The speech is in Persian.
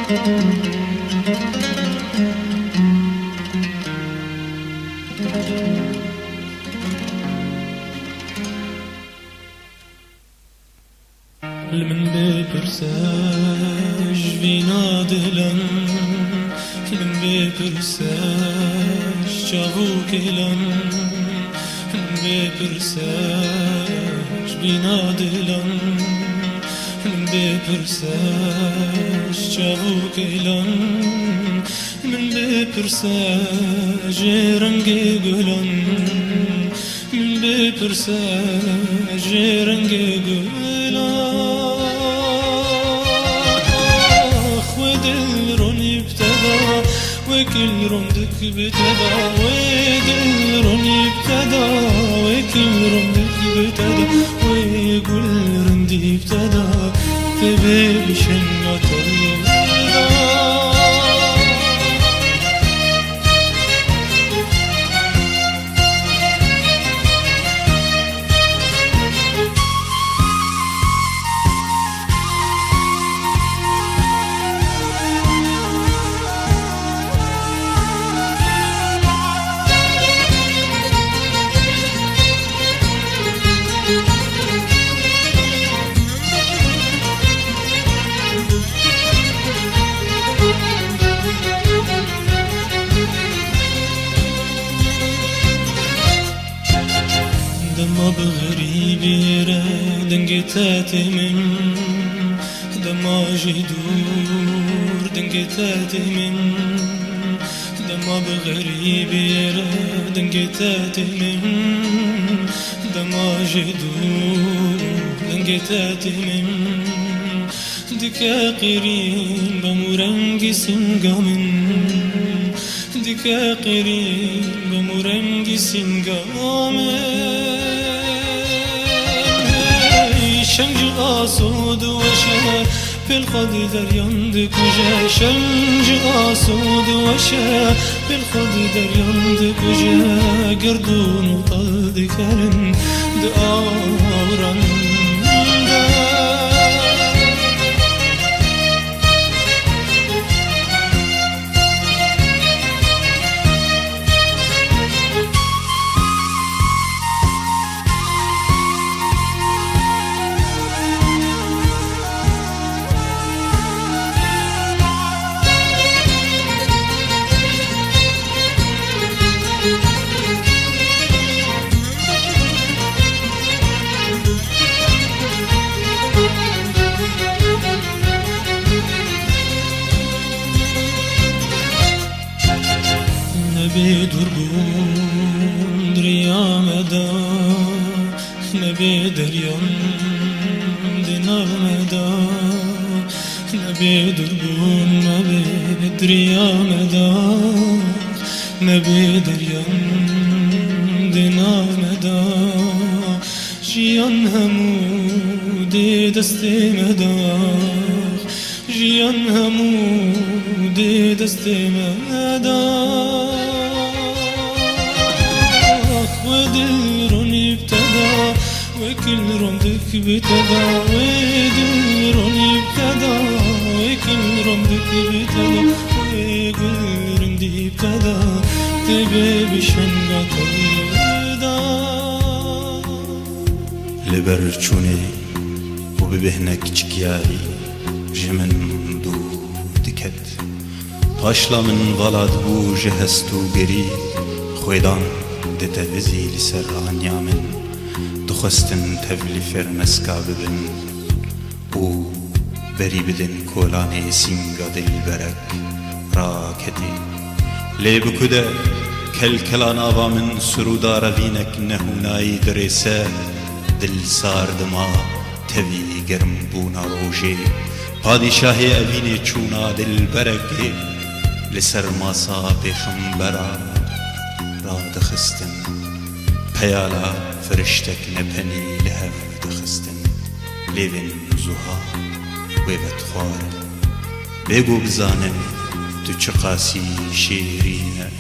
من بپرسش وینا دلم من بپرسش چاو کلم من بپرسش وینا دلم من بپرسش چاو کلم من بپرسش رنگ گلم من بپرسش رنگ گلم وكل رمدك بتدا وكل رمي ابتدى وكل رمدك بتدا وكل رمدي ابتدى تبي بشنة دما بغريبي دنقتات من دما جدور دنقتات من دما بغريبي دنقتات من دما جدور دنقتات من دكا قرين بمرنج سنقامن دكا قرين بمرنج سنقامن شنج آسود وشهر في الخد دريان دكجا شنج آسود وشهر في الخد دريان دكجا قردون وطل دكارن دآوران نبي دربون دريا مدى نبي دريان دنا مدى نبي دربون نبي دريا مدى نبي دريان دنا مدى جيان همودي دستي مدى جيان همودي دستي مدى ودل روني ابتدى وكل رمدك بتدى ودل روني ابتدى وكل رمدك بتدى وكل رمدي ابتدى تبي بشنقة قيدا لبرچوني وببهنك چكياري جمن دو دكت طاشلا من غلط بو جهستو گري خويدان دتوزي لسر عنيامن دخستن تبلي فرمسكا ببن و بري بدن كولاني سينغا دل برك راكتي لي بكده كلكلان آوا من سرودا روينك نهوناي درسه دل ساردما تبي گرم بونا روجي پادشاه اوين چونا دل برك لسر ماسا پیغمبرا را دخستن پیالا فرشتك نپني لهف دخستن لیون زوها ویبت خوار بگو بزانن تو چقاسی شیرینه